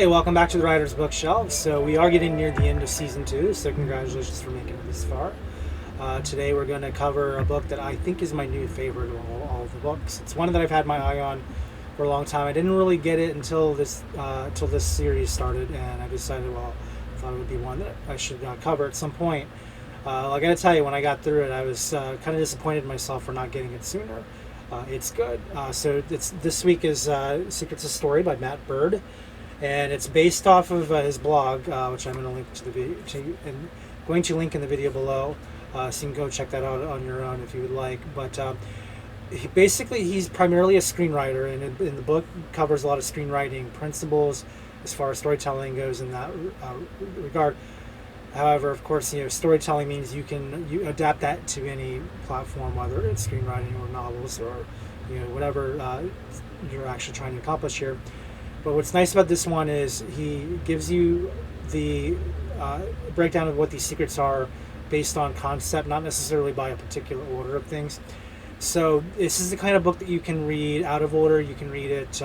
Hey, welcome back to the Writer's Bookshelf. So we are getting near the end of season 2, so congratulations for making it this far. Today we're going to cover a book that I think is my new favorite of all of the books. It's one that I've had my eye on for a long time. I didn't really get it until this series started, and I decided, I thought it would be one that I should cover at some point. I got to tell you, when I got through it, I was kind of disappointed in myself for not getting it sooner. It's good. This week is Secrets of Story by Matt Bird. And it's based off of his blog, which I'm going to link to the video, going to link in the video below, so you can go check that out on your own if you would like. But he's primarily a screenwriter, and in the book covers a lot of screenwriting principles as far as storytelling goes in that regard. However, of course, storytelling means you adapt that to any platform, whether it's screenwriting or novels or whatever you're actually trying to accomplish here. But what's nice about this one is he gives you the breakdown of what these secrets are based on concept, not necessarily by a particular order of things. So this is the kind of book that you can read out of order. You can read it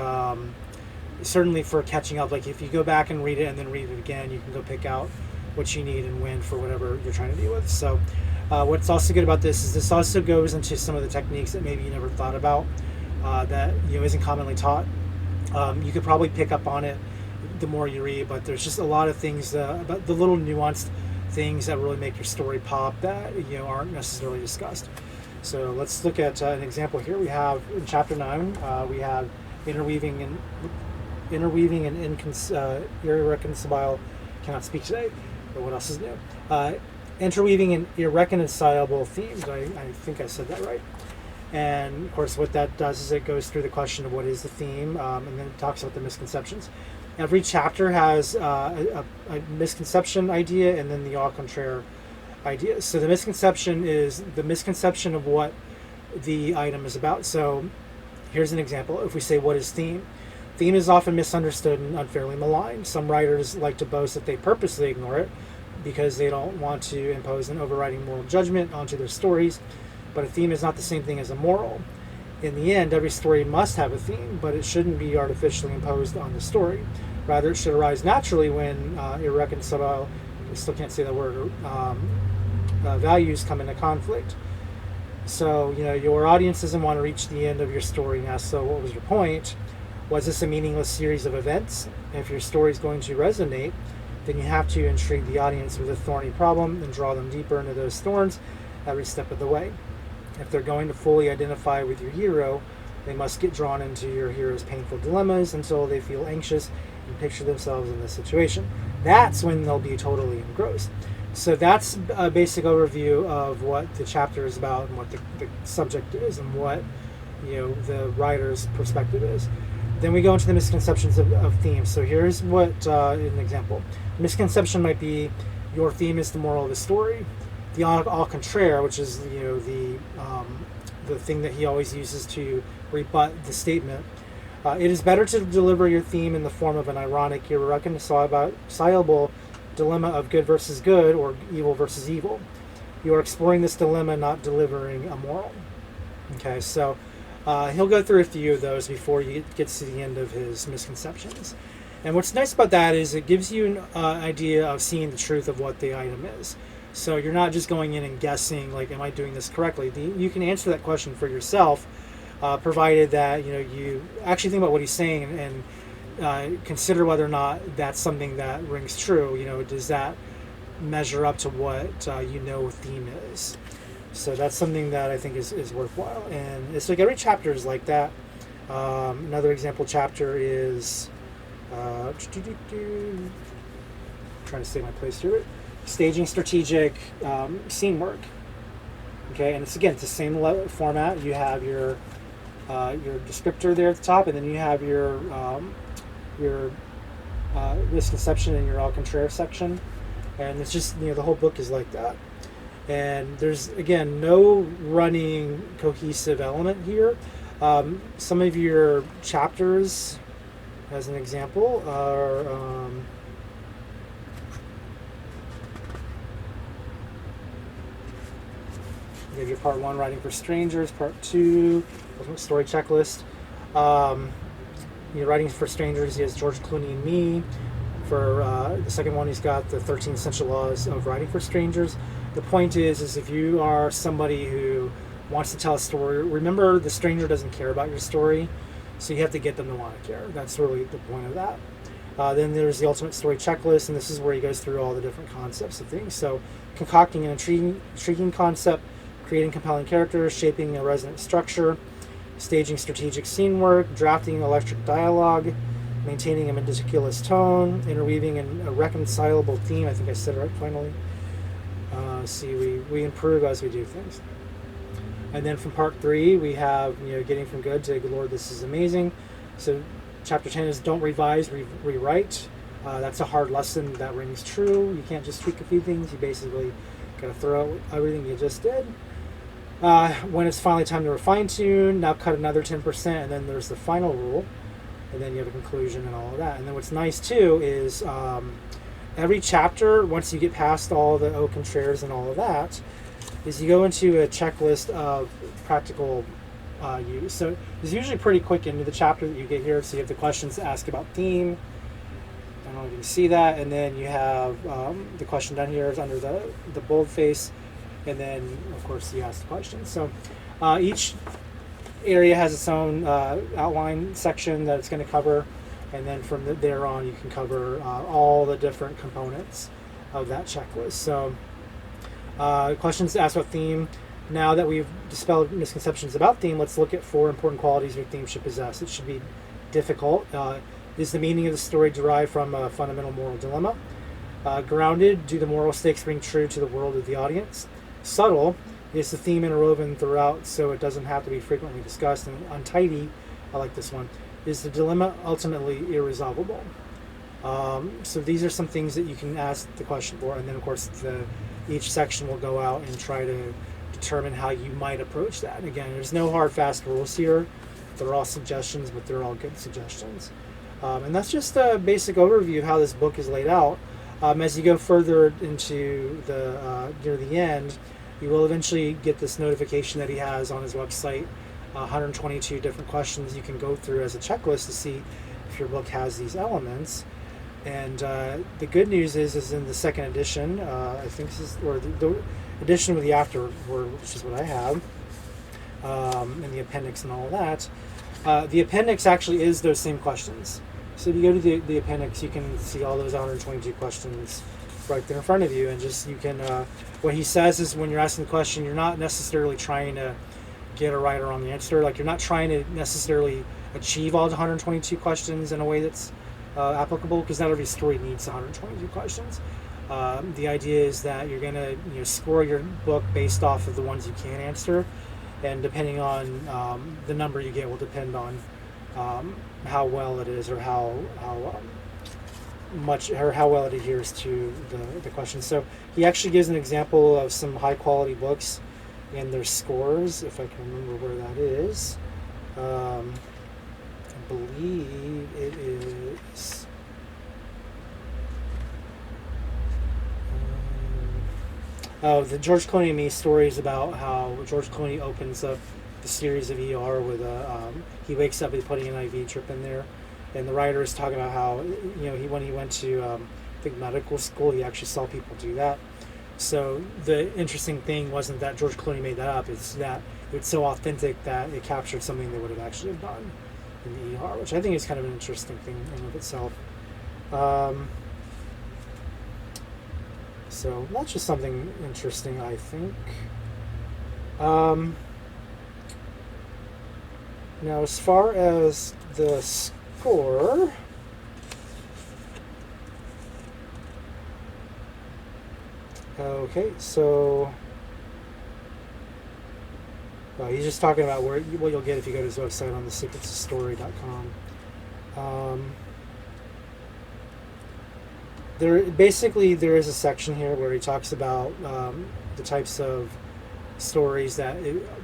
certainly for catching up. Like if you go back and read it and then read it again, you can go pick out what you need and when for whatever you're trying to deal with. So what's also good about this is this also goes into some of the techniques that maybe you never thought about that isn't commonly taught. You could probably pick up on it the more you read, but there's just a lot of things about the little nuanced things that really make your story pop that aren't necessarily discussed. So let's look at an example here. We have in chapter 9, we have interweaving and irreconcilable. Cannot speak today. But what else is new? Interweaving and irreconcilable themes. I think I said that right. And of course, what that does is it goes through the question of what is the theme, and then it talks about the misconceptions. Every chapter has a misconception idea and then the au contraire idea. So the misconception is the misconception of what the item is about. So here's an example. If we say, what is theme? Theme is often misunderstood and unfairly maligned. Some writers like to boast that they purposely ignore it because they don't want to impose an overriding moral judgment onto their stories. But a theme is not the same thing as a moral. In the end, every story must have a theme, but it shouldn't be artificially imposed on the story. Rather, it should arise naturally when irreconcilable, I still can't say that word, values come into conflict. So, your audience doesn't want to reach the end of your story and ask, so what was your point? Was this a meaningless series of events? If your story is going to resonate, then you have to intrigue the audience with a thorny problem and draw them deeper into those thorns every step of the way. If they're going to fully identify with your hero, they must get drawn into your hero's painful dilemmas until they feel anxious and picture themselves in this situation. That's when they'll be totally engrossed. So that's a basic overview of what the chapter is about and what the subject is and what the writer's perspective is. Then we go into the misconceptions of themes. So here's what an example. Misconception might be your theme is the moral of the story. The au contraire, which is the thing that he always uses to rebut the statement. It is better to deliver your theme in the form of an ironic, irreconcilable dilemma of good versus good or evil versus evil. You are exploring this dilemma, not delivering a moral. Okay, so he'll go through a few of those before he gets to the end of his misconceptions. And what's nice about that is it gives you an idea of seeing the truth of what the item is. So you're not just going in and guessing, like, am I doing this correctly? You can answer that question for yourself, provided that you actually think about what he's saying and consider whether or not that's something that rings true. Does that measure up to what theme is? So that's something that I think is worthwhile. And it's like every chapter is like that. Another example chapter is trying to save my place here. Staging strategic scene work. Okay, and it's the same format. You have your descriptor there at the top, and then you have your misconception and your au contraire section, and it's just the whole book is like that. And there's again no running cohesive element here. Some of your chapters, as an example, are you have your part 1, writing for strangers, part 2, story checklist. Writing for Strangers, he has George Clooney and Me. For the second one, he's got the 13 Essential Laws of Writing for Strangers. The point is if you are somebody who wants to tell a story, remember the stranger doesn't care about your story, so you have to get them to want to care. That's really the point of that. Then there's the Ultimate Story Checklist, and this is where he goes through all the different concepts of things. So concocting an intriguing concept, creating compelling characters, shaping a resonant structure, staging strategic scene work, drafting electric dialogue, maintaining a meticulous tone, interweaving a reconcilable theme. I think I said it right finally. We improve as we do things. And then from part 3, we have getting from good to good Lord, this is amazing. So chapter 10 is don't revise, rewrite. That's a hard lesson that rings true. You can't just tweak a few things. You basically got to throw out everything you just did. When it's finally time to fine tune, now cut another 10%, and then there's the final rule, and then you have a conclusion and all of that. And then what's nice too is every chapter, once you get past all the au contraires and all of that, is you go into a checklist of practical use. So it's usually pretty quick into the chapter that you get here. So you have the questions to ask about theme. I don't know if you can see that. And then you have the question down here is under the boldface. And then, of course, you ask the questions. So each area has its own outline section that it's going to cover. And then from there on, you can cover all the different components of that checklist. So questions to ask about theme. Now that we've dispelled misconceptions about theme, let's look at 4 important qualities your theme should possess. It should be difficult. Is the meaning of the story derived from a fundamental moral dilemma? Grounded, do the moral stakes ring true to the world of the audience? Subtle, is the theme interwoven throughout so it doesn't have to be frequently discussed? And untidy, I like this one, is the dilemma ultimately irresolvable? So these are some things that you can ask the question for, and then of course each section will go out and try to determine how you might approach that. Again, there's no hard, fast rules here. They're all suggestions, but they're all good suggestions. And that's just a basic overview of how this book is laid out. As you go further into near the end, you will eventually get this notification that he has on his website, 122 different questions you can go through as a checklist to see if your book has these elements. And the good news is in the second edition, I think this is, or the edition with the afterword, which is what I have, and the appendix and all of that. The appendix actually is those same questions. So if you go to the appendix, you can see all those 122 questions right there in front of you, and just you can. What he says is when you're asking the question, you're not necessarily trying to get a right or wrong answer. Like you're not trying to necessarily achieve all the 122 questions in a way that's applicable, because not every story needs 122 questions. The idea is that you're going to score your book based off of the ones you can answer, and depending on the number you get will depend on how well it is, or how much, or how well it adheres to the question. So he actually gives an example of some high quality books and their scores, if I can remember where that is. I believe it is the George Clooney and Me story is about how George Clooney opens up the series of ER with he wakes up, he's putting an IV drip in there, and the writer is talking about how when he went to I think medical school, he actually saw people do that. So the interesting thing wasn't that George Clooney made that up, it's that it's so authentic that it captured something they would have actually done in the ER, which I think is kind of an interesting thing in and of itself. So that's just something interesting, I think. Now, as far as the score, okay, so he's just talking about what you'll get if you go to his website on thesecretsofstory.com. There is a section here where he talks about the types of stories that,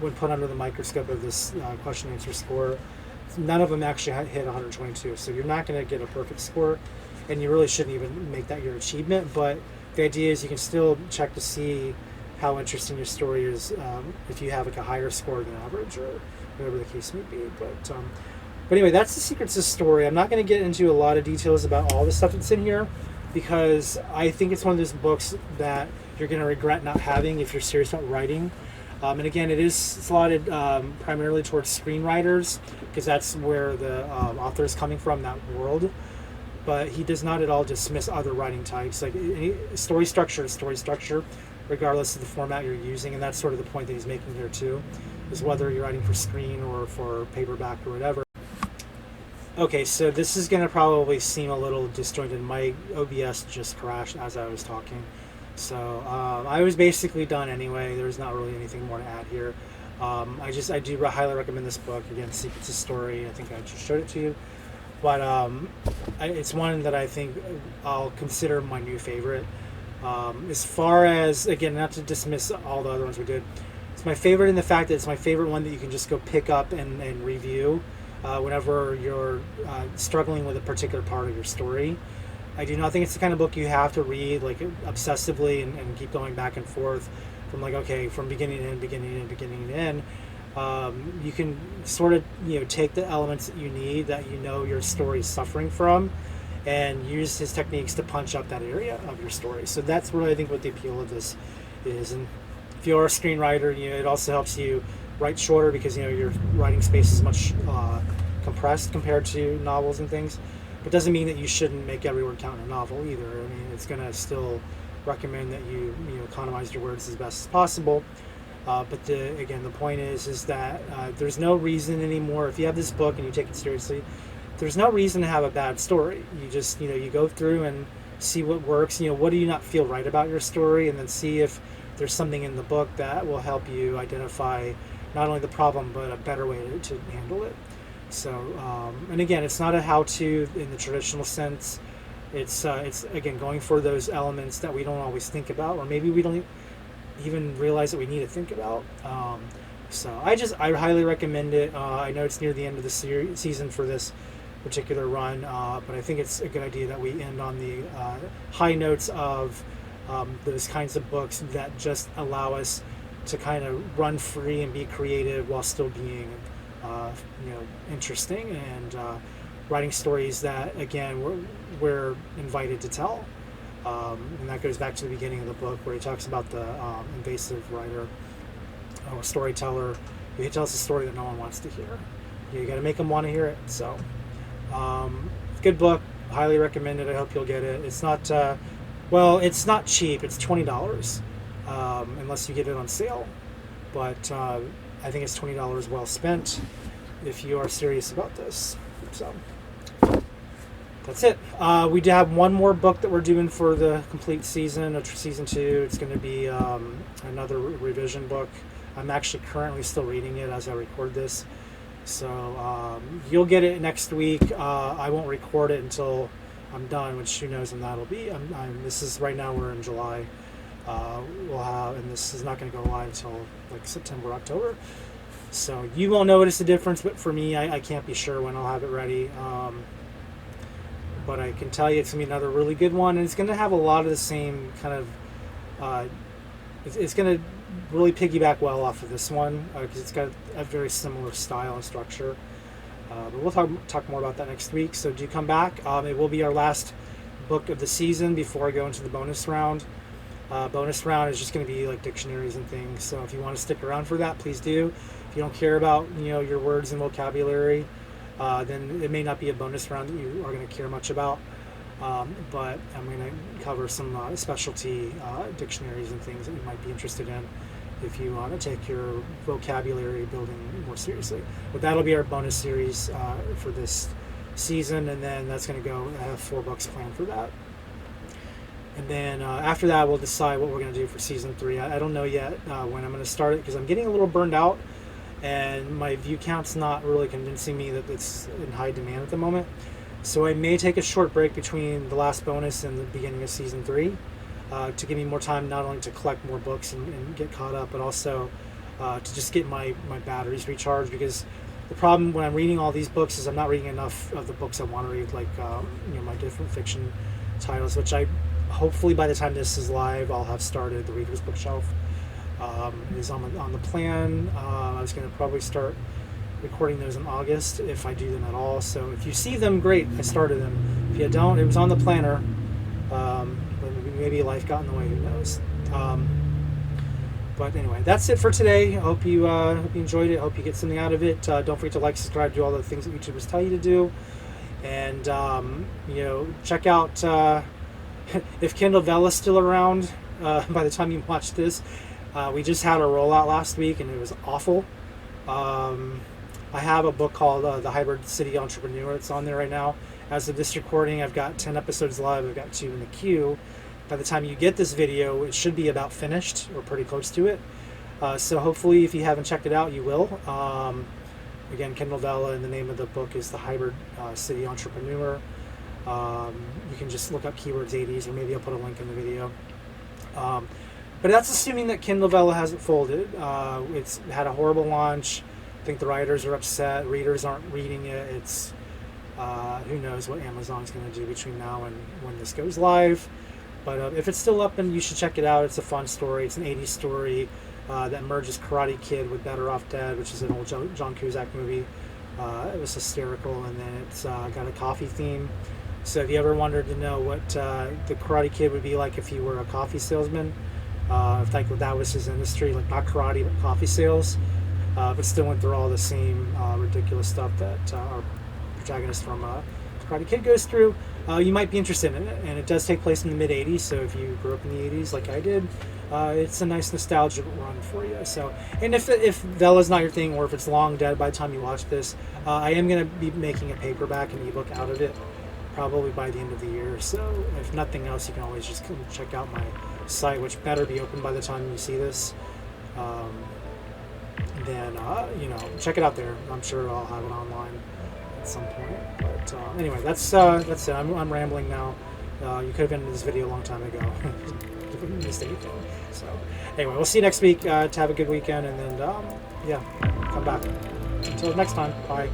when put under the microscope of this question answer score, none of them actually hit 122. So you're not going to get a perfect score, and you really shouldn't even make that your achievement. But the idea is you can still check to see how interesting your story is if you have like a higher score than average, or whatever the case may be. But But anyway, that's the secrets of the story. I'm not going to get into a lot of details about all the stuff that's in here because I think it's one of those books that you're going to regret not having if you're serious about writing. And again, it is slotted primarily towards screenwriters because that's where the author is coming from, that world. But he does not at all dismiss other writing types. Like any story structure is story structure, regardless of the format you're using. And that's sort of the point that he's making here too, is whether you're writing for screen or for paperback or whatever. Okay, so this is going to probably seem a little disjointed. My OBS just crashed as I was talking. So I was basically done anyway. There's not really anything more to add here. I do highly recommend this book. Again, Secrets of Story. I think I just showed it to you. But it's one that I think I'll consider my new favorite. As far as, again, not to dismiss all the other ones we did, it's my favorite in the fact that it's my favorite one that you can just go pick up and review whenever you're struggling with a particular part of your story. I do not think it's the kind of book you have to read like obsessively and keep going back and forth from like, okay, from beginning to end, beginning to end. You can sort of, take the elements that you need that your story is suffering from and use his techniques to punch up that area of your story. So that's really, I think, what the appeal of this is. And if you're a screenwriter, it also helps you write shorter because, your writing space is much compressed compared to novels and things. But doesn't mean that you shouldn't make every word count in a novel either. I mean, it's going to still recommend that you economize your words as best as possible. But the point is that there's no reason anymore. If you have this book and you take it seriously, there's no reason to have a bad story. You just you go through and see what works. What do you not feel right about your story, and then see if there's something in the book that will help you identify not only the problem but a better way to handle it. So, and again, it's not a how-to in the traditional sense. It's again going for those elements that we don't always think about, or maybe we don't even realize that we need to think about. So I highly recommend it. I know it's near the end of the season for this particular run, but I think it's a good idea that we end on the high notes of those kinds of books that just allow us to kind of run free and be creative while still being interesting and writing stories that, again, we're invited to tell. And that goes back to the beginning of the book where he talks about the invasive writer or storyteller who tells a story that no one wants to hear. You got to make them want to hear it. So, good book. Highly recommend it. I hope you'll get it. It's not, it's not cheap. It's $20 unless you get it on sale. But I think it's $20 well spent if you are serious about this. So that's it. We do have one more book that we're doing for the complete season of season 2. It's going to be another revision book. I'm actually currently still reading it as I record this. So you'll get it next week. I won't record it until I'm done, which who knows when that'll be. This is right now, we're in July. And this is not going to go live until like September, October. So you won't notice the difference, but for me, I can't be sure when I'll have it ready. But I can tell you it's going to be another really good one, and it's going to have a lot of the same kind of, it's going to really piggyback well off of this one, because it's got a very similar style and structure. But we'll talk more about that next week, so do come back. It will be our last book of the season before I go into the bonus round. Bonus round is just going to be like dictionaries and things, so if you want to stick around for that, please do. If you don't care about your words and vocabulary, then it may not be a bonus round that you are going to care much about. But I'm going to cover some specialty dictionaries and things that you might be interested in if you want to take your vocabulary building more seriously. But that'll be our bonus series for this season, and then that's going to go. I have 4 books planned for that. And then after that, we'll decide what we're going to do for season 3. I don't know yet when I'm going to start it, because I'm getting a little burned out, and my view count's not really convincing me that it's in high demand at the moment. So I may take a short break between the last bonus and the beginning of season 3 to give me more time not only to collect more books and get caught up, but also to just get my batteries recharged, because the problem when I'm reading all these books is I'm not reading enough of the books I want to read, like my different fiction titles, which I hopefully by the time this is live I'll have started the Reader's Bookshelf. It is on the plan. I was going to probably start recording those in August, if I do them at all. So if you see them, great, I started them. If you don't, it was on the planner. But maybe life got in the way, who knows. But anyway, that's it for today. I hope you enjoyed it. I hope you get something out of it. Don't forget to like, subscribe, do all the things that YouTubers tell you to do. And, check out if Kindle Vela's still around by the time you watch this. We just had a rollout last week, and it was awful. I have a book called The Hybrid City Entrepreneur. It's on there right now. As of this recording, I've got 10 episodes live. I've got 2 in the queue. By the time you get this video, it should be about finished or pretty close to it. So hopefully, if you haven't checked it out, you will. Again, Kindle Vela, and the name of the book is The Hybrid City Entrepreneur. You can just look up keywords 80s, or maybe I'll put a link in the video. But that's assuming that Kindle Vela hasn't folded. It's had a horrible launch. I think the writers are upset. Readers aren't reading it. It's who knows what Amazon's going to do between now and when this goes live. But if it's still up, and you should check it out. It's a fun story. It's an 80s story that merges Karate Kid with Better Off Dead, which is an old John Cusack movie. It was hysterical, and then it's got a coffee theme. So if you ever wondered to know what the Karate Kid would be like if he were a coffee salesman, if like that was his industry, like not karate but coffee sales, but still went through all the same ridiculous stuff that our protagonist from Karate Kid goes through, you might be interested in it. And it does take place in the mid-'80s, so if you grew up in the 80s like I did, it's a nice nostalgia run for you. So, and if Vela's not your thing, or if it's long dead by the time you watch this, I am going to be making a paperback and ebook out of it probably by the end of the year. So if nothing else, you can always just come check out my site, which better be open by the time you see this. Then check it out there. I'm sure I'll have it online at some point. But anyway, that's it. I'm rambling now. You could have ended this video a long time ago. Didn't miss anything. So anyway, we'll see you next week. To have a good weekend, and then come back. Until next time, bye.